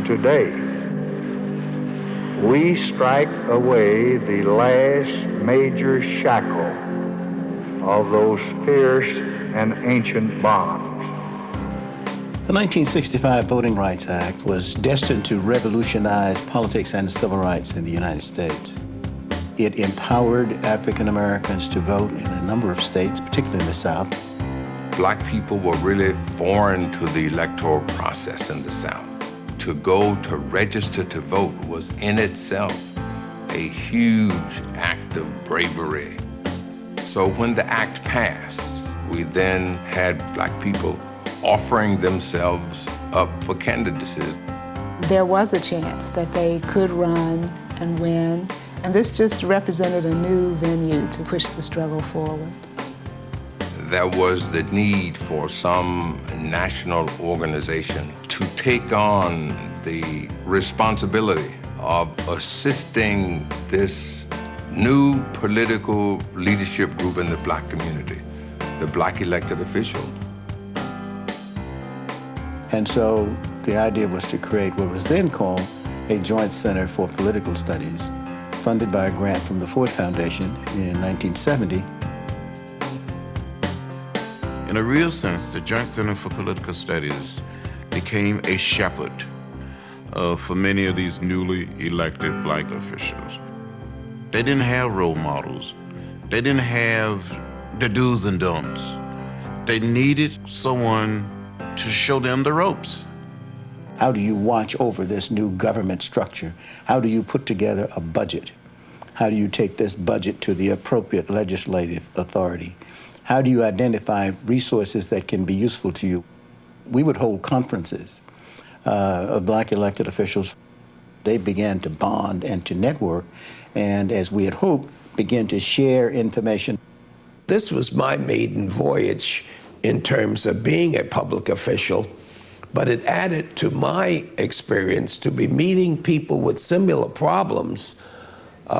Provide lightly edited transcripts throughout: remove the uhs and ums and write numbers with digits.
today, we strike away the last major shackle of those fierce and ancient bonds. The 1965 Voting Rights Act was destined to revolutionize politics and civil rights in the United States. It empowered African Americans to vote in a number of states, particularly in the South. Black people were really foreign to the electoral process in the South. To go to register to vote was in itself a huge act of bravery. So when the act passed, we then had black people offering themselves up for candidacies. There was a chance that they could run and win, and this just represented a new venue to push the struggle forward. There was the need for some national organization to take on the responsibility of assisting this new political leadership group in the black community, the black elected official. And so the idea was to create what was then called a Joint Center for Political Studies, funded by a grant from the Ford Foundation in 1970. In a real sense, the Joint Center for Political Studies became a shepherd for many of these newly elected black officials. They didn't have role models. They didn't have the do's and don'ts. They needed someone to show them the ropes. How do you watch over this new government structure? How do you put together a budget? How do you take this budget to the appropriate legislative authority? How do you identify resources that can be useful to you? We would hold conferences of black elected officials. They began to bond and to network, and as we had hoped, began to share information. This was my maiden voyage in terms of being a public official, but it added to my experience to be meeting people with similar problems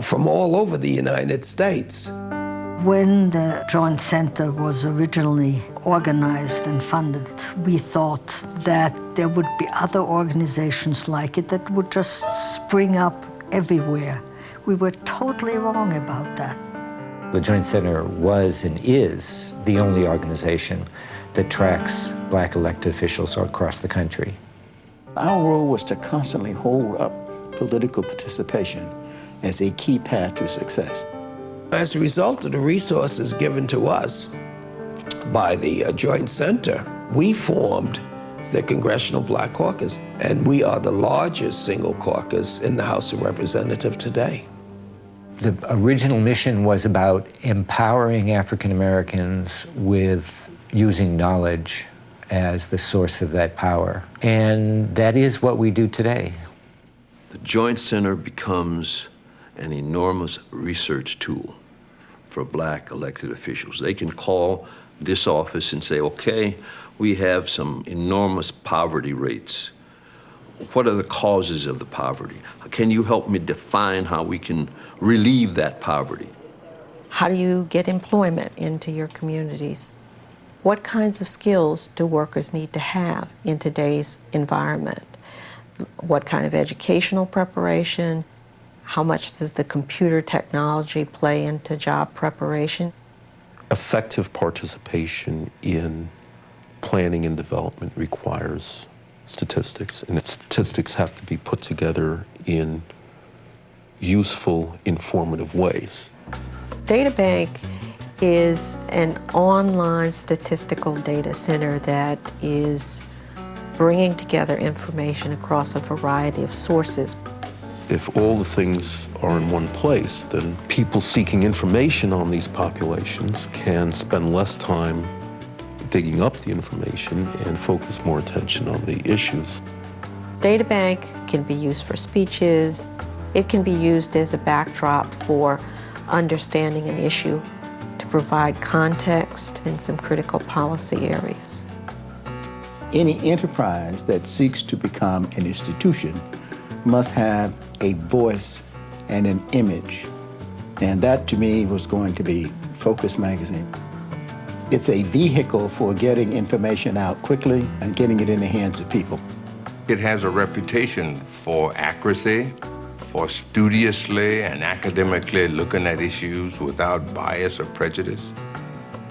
from all over the United States. When the Joint Center was originally organized and funded, we thought that there would be other organizations like it that would just spring up everywhere. We were totally wrong about that. The Joint Center was and is the only organization that tracks black elected officials across the country. Our role was to constantly hold up political participation as a key path to success. As a result of the resources given to us by the Joint Center, we formed the Congressional Black Caucus, and we are the largest single caucus in the House of Representatives today. The original mission was about empowering African Americans with using knowledge as the source of that power. And that is what we do today. The Joint Center becomes an enormous research tool for black elected officials. They can call this office and say, okay, we have some enormous poverty rates. What are the causes of the poverty? Can you help me define how we can relieve that poverty? How do you get employment into your communities? What kinds of skills do workers need to have in today's environment? What kind of educational preparation? How much does the computer technology play into job preparation? Effective participation in planning and development requires statistics, and statistics have to be put together in useful, informative ways. Databank is an online statistical data center that is bringing together information across a variety of sources. If all the things are in one place, then people seeking information on these populations can spend less time digging up the information and focus more attention on the issues. Databank can be used for speeches. It can be used as a backdrop for understanding an issue, to provide context in some critical policy areas. Any enterprise that seeks to become an institution must have a voice and an image. And that, to me, was going to be Focus magazine. It's a vehicle for getting information out quickly and getting it in the hands of people. It has a reputation for accuracy, for studiously and academically looking at issues without bias or prejudice.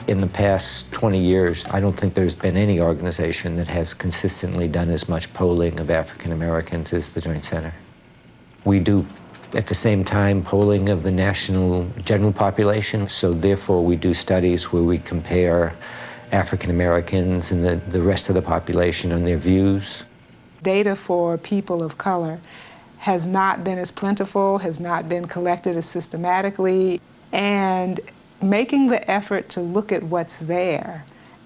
In the past 20 years, I don't think there's been any organization that has consistently done as much polling of African Americans as the Joint Center. We do, at the same time, polling of the national general population, so therefore we do studies where we compare African Americans and the rest of the population on their views. Data for people of color has not been as plentiful, has not been collected as systematically, and making the effort to look at what's there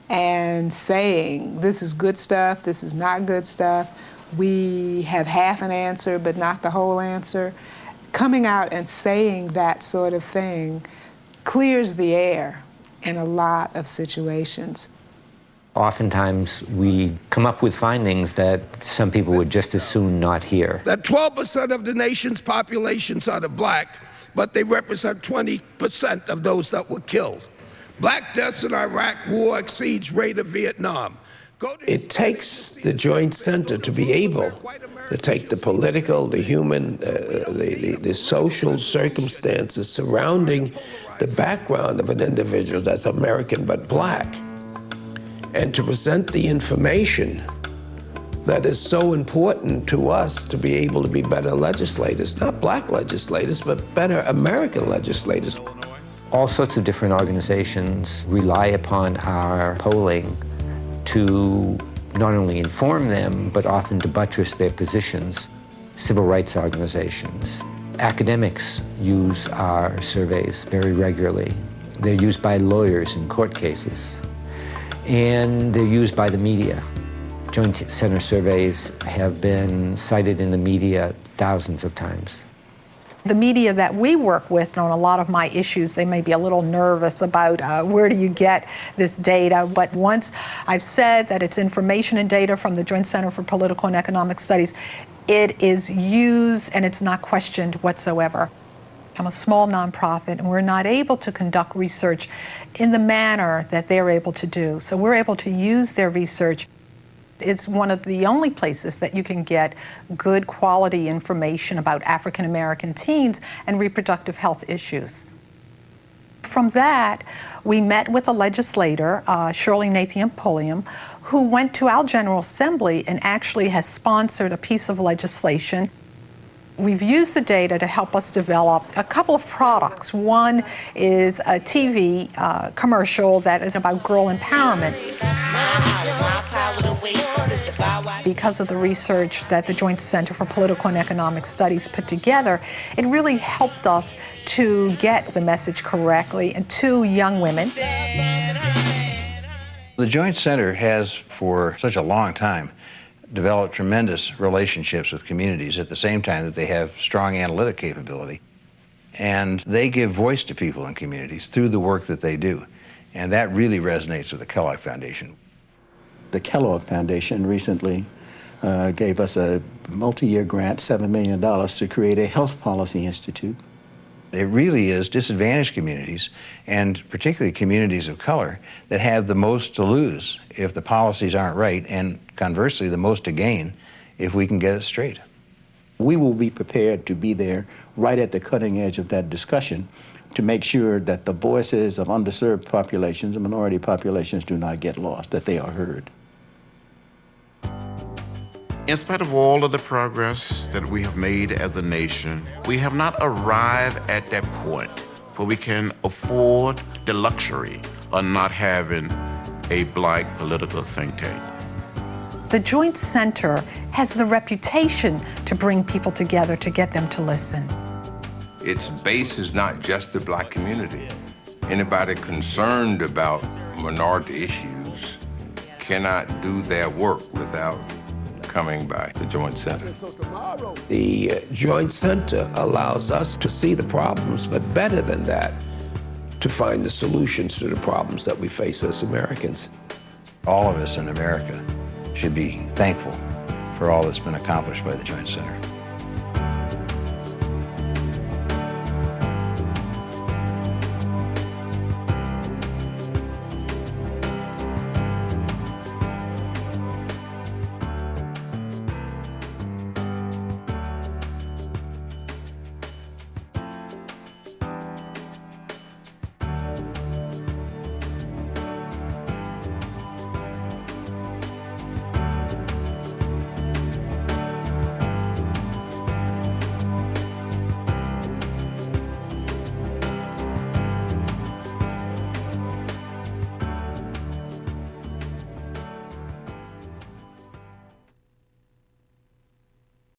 and saying, this is good stuff, this is not good stuff, we have half an answer but not the whole answer, coming out and saying that sort of thing clears the air in a lot of situations. Oftentimes, we come up with findings that some people would just as soon not hear. That 12% of the nation's populations are the black, but they represent 20% of those that were killed. Black deaths in Iraq war exceeds rate of Vietnam. It takes the Joint Center to be able to take the political, the human, the social circumstances surrounding the background of an individual that's American but black, and to present the information that is so important to us to be able to be better legislators, not black legislators, but better American legislators. All sorts of different organizations rely upon our polling to not only inform them, but often to buttress their positions. Civil rights organizations, academics use our surveys very regularly. They're used by lawyers in court cases, and they're used by the media. Joint Center surveys have been cited in the media thousands of times. The media that we work with on a lot of my issues, they may be a little nervous about where do you get this data, but once I've said that it's information and data from the Joint Center for Political and Economic Studies, it is used and it's not questioned whatsoever. I'm a small nonprofit and we're not able to conduct research in the manner that they're able to do. So we're able to use their research. It's one of the only places that you can get good quality information about African American teens and reproductive health issues. From that, we met with a legislator, Shirley Nathan Pulliam, who went to our General Assembly and actually has sponsored a piece of legislation. We've used the data to help us develop a couple of products. One is a TV commercial that is about girl empowerment. Because of the research that the Joint Center for Political and Economic Studies put together, it really helped us to get the message correctly to young women. The Joint Center has, for such a long time, developed tremendous relationships with communities at the same time that they have strong analytic capability. And they give voice to people in communities through the work that they do. And that really resonates with the Kellogg Foundation. The Kellogg Foundation recently gave us a multi-year grant, $7 million, to create a health policy institute. It really is disadvantaged communities, and particularly communities of color, that have the most to lose if the policies aren't right, and conversely, the most to gain if we can get it straight. We will be prepared to be there right at the cutting edge of that discussion to make sure that the voices of underserved populations and minority populations do not get lost, that they are heard. In spite of all of the progress that we have made as a nation, we have not arrived at that point where we can afford the luxury of not having a black political think tank. The Joint Center has the reputation to bring people together, to get them to listen. Its base is not just the black community. Anybody concerned about minority issues cannot do their work without coming by the Joint Center. The Joint Center allows us to see the problems, but better than that, to find the solutions to the problems that we face as Americans. All of us in America should be thankful for all that's been accomplished by the Joint Center.